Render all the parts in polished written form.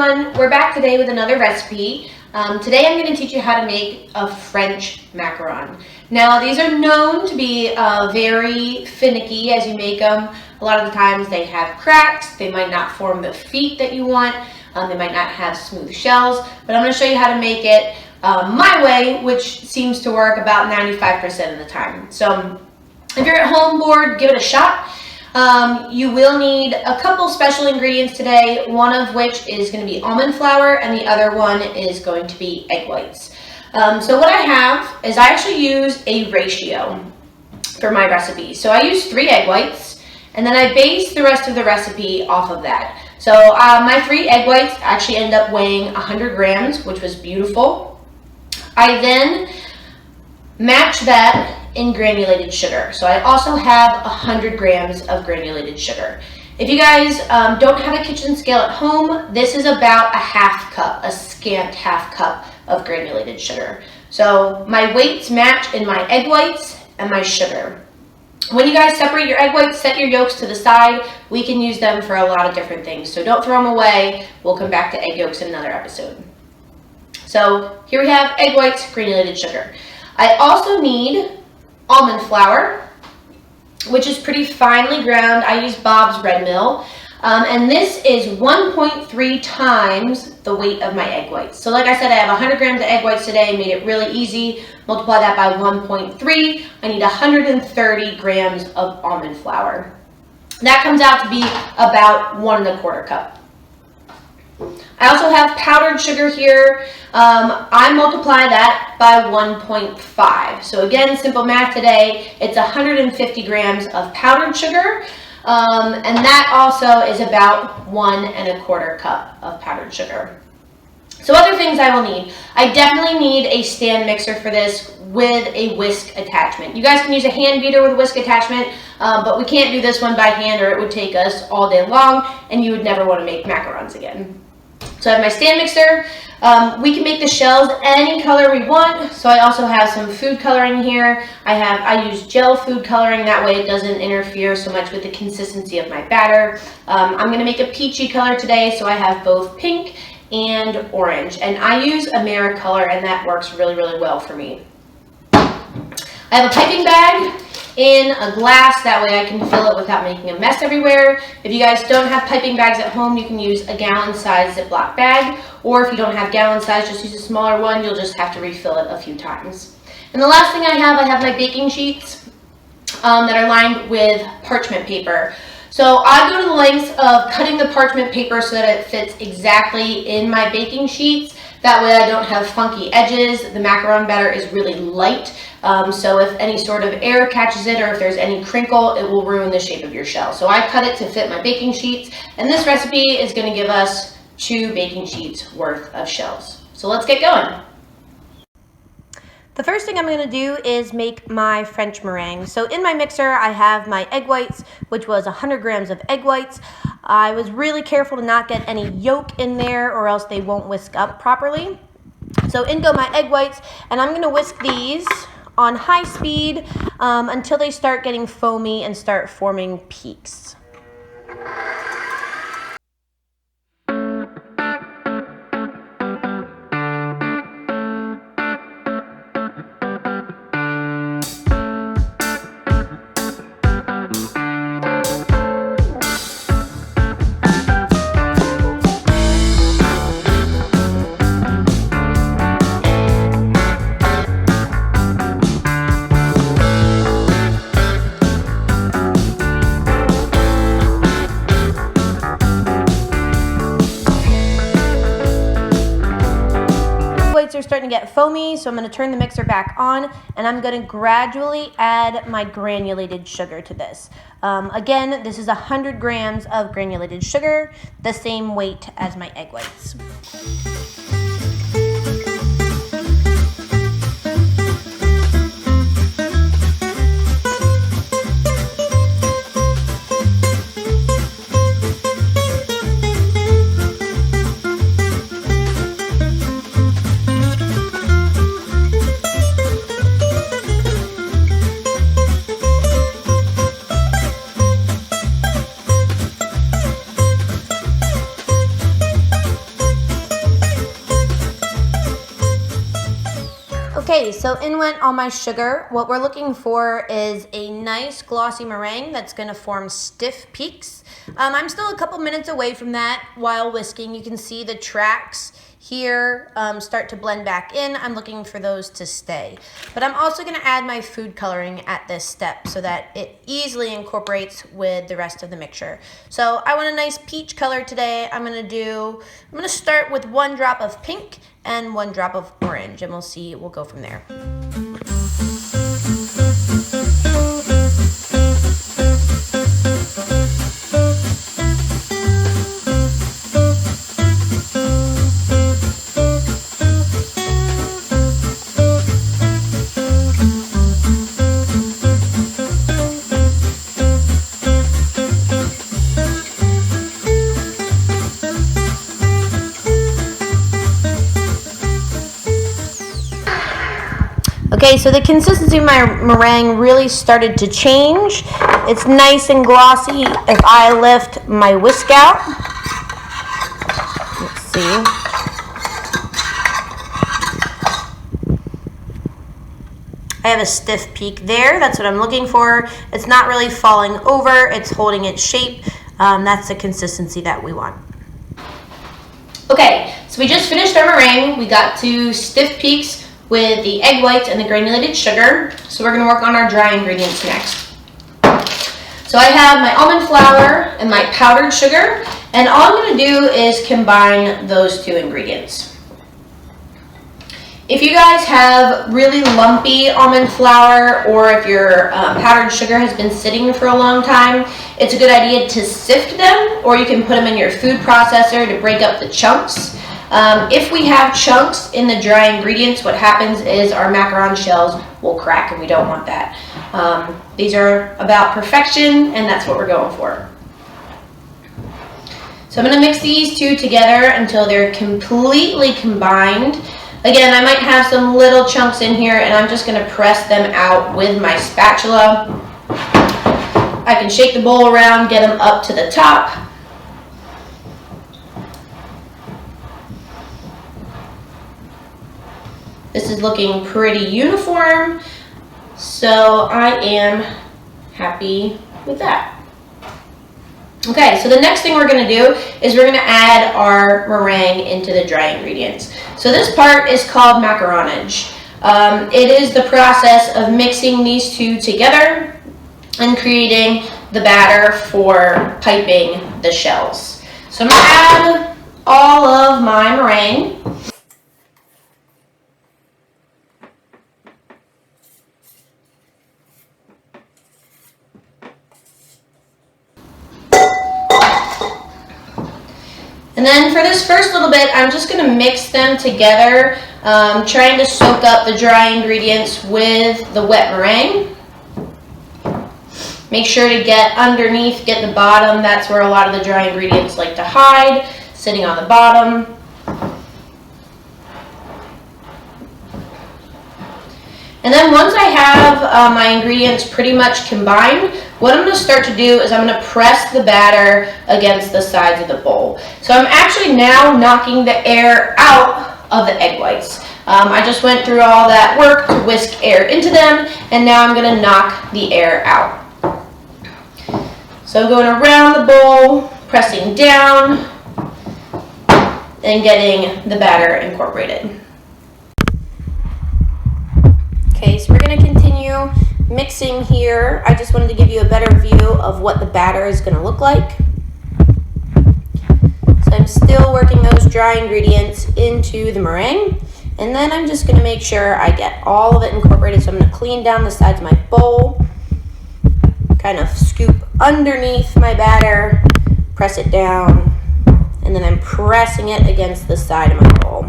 everyone, we're back today with another recipe. Today I'm going to teach you how to make a French macaron. Now these are known to be very finicky as you make them. A lot of the times they have cracks, they might not form the feet that you want, they might not have smooth shells, but I'm going to show you how to make it my way, which seems to work about 95% of the time. So if you're at home bored, give it a shot. You will need a couple special ingredients today, one of which is going to be almond flour and the other one is going to be egg whites. So what I have is I actually use a ratio for my recipe. So I use 3 egg whites and then I base the rest of the recipe off of that. So my 3 egg whites actually end up weighing 100 grams, which was beautiful. I then match that in granulated sugar. So I also have 100 grams of granulated sugar. If you guys don't have a kitchen scale at home, this is about a half cup, a scant half cup of granulated sugar. So my weights match in my egg whites and my sugar. When you guys separate your egg whites, set your yolks to the side. We can use them for a lot of different things. So don't throw them away. We'll come back to egg yolks in another episode. So here we have egg whites, granulated sugar. I also need almond flour, which is pretty finely ground. I use Bob's Red Mill, and this is 1.3 times the weight of my egg whites. So like I said, I have 100 grams of egg whites today, made it really easy. Multiply that by 1.3, I need 130 grams of almond flour. That comes out to be about 1 1/4 cup. I also have powdered sugar here. I multiply that by 1.5. So again, simple math today, it's 150 grams of powdered sugar, and that also is about 1 1/4 cup of powdered sugar. So other things I will need. I definitely need a stand mixer for this with a whisk attachment. You guys can use a hand beater with a whisk attachment, but we can't do this one by hand or it would take us all day long and you would never want to make macarons again. So I have my stand mixer. We can make the shells any color we want. So I also have some food coloring here. I use gel food coloring, that way it doesn't interfere so much with the consistency of my batter. I'm going to make a peachy color today, so I have both pink and orange. And I use Americolor and that works really, really well for me. I have a piping bag in a glass, that way I can fill it without making a mess everywhere. If you guys don't have piping bags at home, you can use a gallon size Ziploc bag, or if you don't have gallon size, just use a smaller one. You'll just have to refill it a few times. And the last thing I have my baking sheets that are lined with parchment paper. So I go to the lengths of cutting the parchment paper so that it fits exactly in my baking sheets. That way I don't have funky edges. The macaron batter is really light, so if any sort of air catches it or if there's any crinkle, it will ruin the shape of your shell. So I cut it to fit my baking sheets, and this recipe is going to give us 2 baking sheets worth of shells. So let's get going. The first thing I'm going to do is make my French meringue. So in my mixer, I have my egg whites, which was 100 grams of egg whites. I was really careful to not get any yolk in there or else they won't whisk up properly. So in go my egg whites, and I'm going to whisk these on high speed until they start getting foamy and start forming peaks. Are starting to get foamy, so I'm going to turn the mixer back on and I'm going to gradually add my granulated sugar to this. Again, this is 100 grams of granulated sugar, the same weight as my egg whites. Okay, so in went all my sugar. What we're looking for is a nice glossy meringue that's going to form stiff peaks. I'm still a couple minutes away from that while whisking. You can see the tracks here start to blend back in. I'm looking for those to stay. But I'm also going to add my food coloring at this step so that it easily incorporates with the rest of the mixture. So I want a nice peach color today. I'm going to start with 1 drop of pink and 1 drop of orange, and we'll go from there. Okay, so the consistency of my meringue really started to change. It's nice and glossy if I lift my whisk out. Let's see. I have a stiff peak there. That's what I'm looking for. It's not really falling over. It's holding its shape. That's the consistency that we want. Okay, so we just finished our meringue. We got to stiff peaks with the egg whites and the granulated sugar. So we're going to work on our dry ingredients next. So I have my almond flour and my powdered sugar, and all I'm going to do is combine those 2 ingredients. If you guys have really lumpy almond flour, or if your powdered sugar has been sitting for a long time, it's a good idea to sift them, or you can put them in your food processor to break up the chunks. If we have chunks in the dry ingredients, what happens is our macaron shells will crack, and we don't want that. These are about perfection, and that's what we're going for. So I'm going to mix these 2 together until they're completely combined. Again, I might have some little chunks in here, and I'm just going to press them out with my spatula. I can shake the bowl around, get them up to the top. This is looking pretty uniform, so I am happy with that. Okay, so the next thing we're going to do is we're going to add our meringue into the dry ingredients. So this part is called macaronage. It is the process of mixing these 2 together and creating the batter for piping the shells. So I'm going to add all of my meringue. And then for this first little bit, I'm just going to mix them together, trying to soak up the dry ingredients with the wet meringue. Make sure to get underneath, get the bottom. That's where a lot of the dry ingredients like to hide, sitting on the bottom. And then once I have my ingredients pretty much combined, what I'm going to start to do is I'm going to press the batter against the sides of the bowl. So I'm actually now knocking the air out of the egg whites. I just went through all that work to whisk air into them, and now I'm going to knock the air out. So I'm going around the bowl, pressing down, and getting the batter incorporated. Okay, so we're going to continue mixing here. I just wanted to give you a better view of what the batter is going to look like. So I'm still working those dry ingredients into the meringue, and then I'm just going to make sure I get all of it incorporated. So I'm going to clean down the sides of my bowl, kind of scoop underneath my batter, press it down, and then I'm pressing it against the side of my bowl.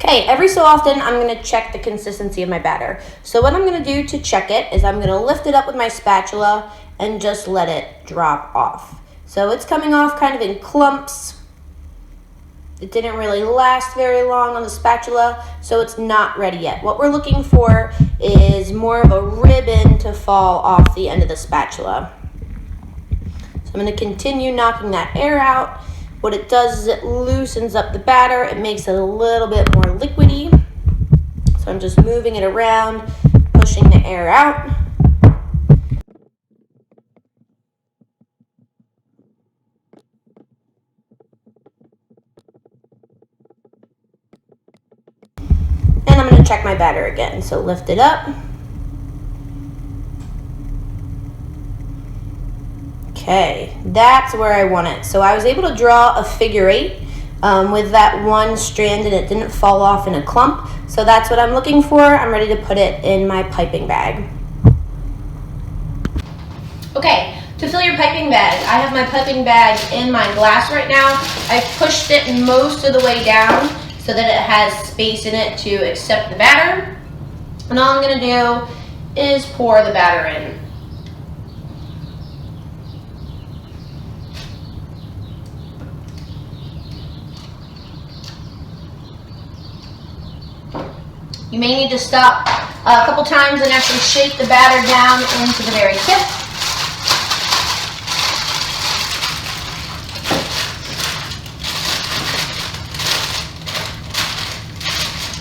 Okay, every so often I'm going to check the consistency of my batter. So what I'm going to do to check it is I'm going to lift it up with my spatula and just let it drop off. So it's coming off kind of in clumps. It didn't really last very long on the spatula, so it's not ready yet. What we're looking for is more of a ribbon to fall off the end of the spatula. So I'm going to continue knocking that air out. What it does is it loosens up the batter. It makes it a little bit more liquidy. So I'm just moving it around, pushing the air out. And I'm going to check my batter again. So lift it up. Okay, that's where I want it. So I was able to draw a figure 8 with that one strand, and it didn't fall off in a clump. So that's what I'm looking for. I'm ready to put it in my piping bag. Okay, to fill your piping bag, I have my piping bag in my glass right now. I've pushed it most of the way down so that it has space in it to accept the batter. And all I'm going to do is pour the batter in. You may need to stop a couple times and actually shake the batter down into the very tip.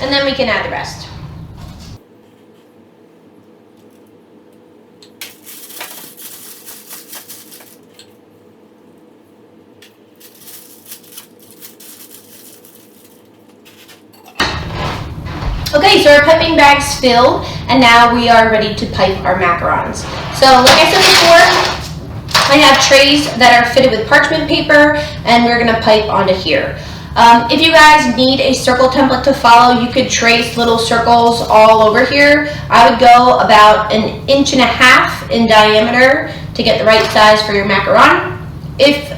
And then we can add the rest. Okay, so our piping bag's filled, and now we are ready to pipe our macarons. So like I said before, I have trays that are fitted with parchment paper, and we're gonna pipe onto here. If you guys need a circle template to follow, you could trace little circles all over here. I would go about 1.5 inches in diameter to get the right size for your macaron. If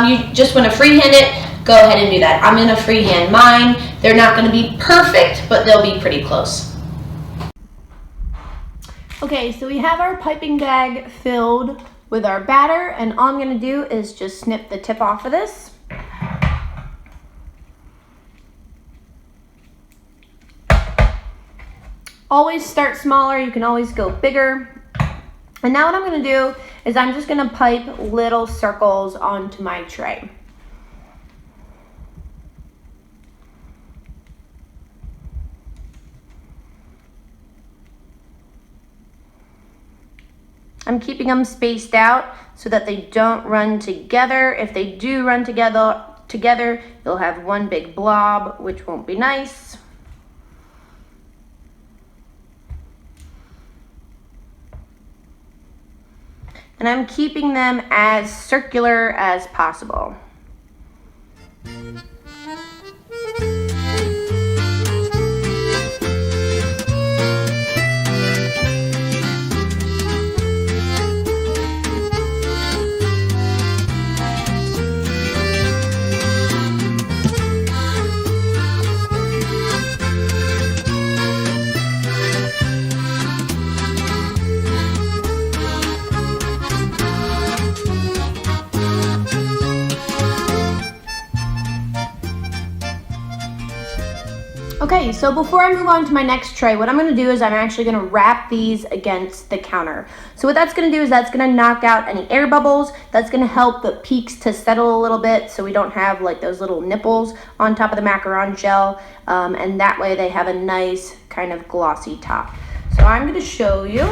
you just want to freehand it, go ahead and do that. I'm going to freehand mine. They're not going to be perfect, but they'll be pretty close. Okay, so we have our piping bag filled with our batter, and all I'm going to do is just snip the tip off of this. Always start smaller, you can always go bigger. And now what I'm going to do is I'm just going to pipe little circles onto my tray. I'm keeping them spaced out so that they don't run together. If they do run together, you'll have one big blob, which won't be nice. And I'm keeping them as circular as possible. Okay, so before I move on to my next tray, what I'm going to do is I'm actually going to wrap these against the counter. So what that's going to do is that's going to knock out any air bubbles. That's going to help the peaks to settle a little bit so we don't have like those little nipples on top of the macaron shell. And that way they have a nice kind of glossy top. So I'm going to show you.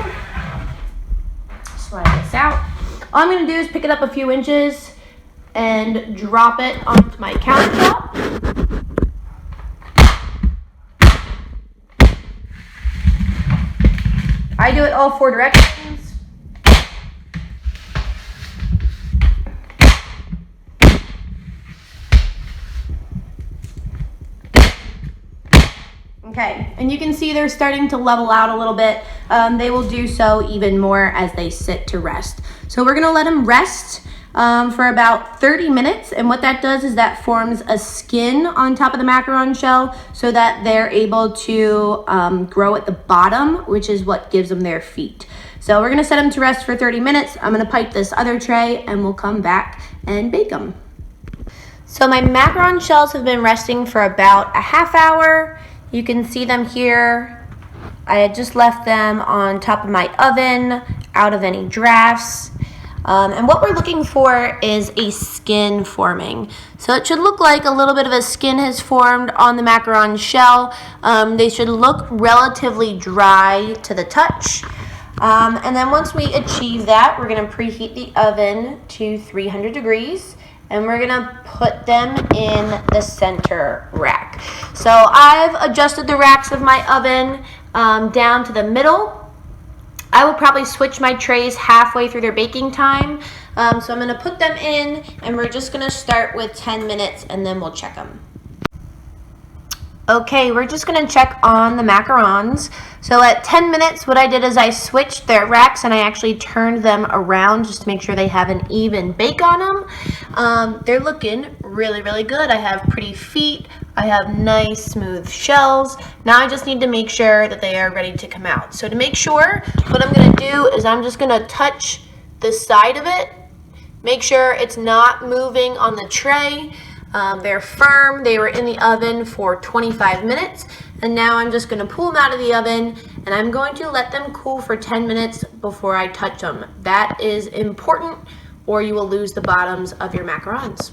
Slide this out. All I'm going to do is pick it up a few inches and drop it onto my countertop. I do it all 4 directions. Okay, and you can see they're starting to level out a little bit. They will do so even more as they sit to rest. So we're gonna let them rest for about 30 minutes, and what that does is that forms a skin on top of the macaron shell so that they're able to grow at the bottom, which is what gives them their feet. So we're gonna set them to rest for 30 minutes. I'm gonna pipe this other tray and we'll come back and bake them. So my macaron shells have been resting for about a half hour. You can see them here. I had just left them on top of my oven, out of any drafts. And what we're looking for is a skin forming. So it should look like a little bit of a skin has formed on the macaron shell. They should look relatively dry to the touch. And then once we achieve that, we're going to preheat the oven to 300 degrees. And we're gonna put them in the center rack. So I've adjusted the racks of my oven down to the middle. I will probably switch my trays halfway through their baking time. So I'm gonna put them in, and we're just gonna start with 10 minutes and then we'll check them. Okay, we're just gonna check on the macarons. So at 10 minutes, what I did is I switched their racks and I actually turned them around just to make sure they have an even bake on them. They're looking really, really good. I have pretty feet. I have nice smooth shells. Now I just need to make sure that they are ready to come out. So to make sure, what I'm gonna do is I'm just gonna touch the side of it, make sure it's not moving on the tray. They're firm. They were in the oven for 25 minutes, and now I'm just going to pull them out of the oven, and I'm going to let them cool for 10 minutes before I touch them. That is important, or you will lose the bottoms of your macarons.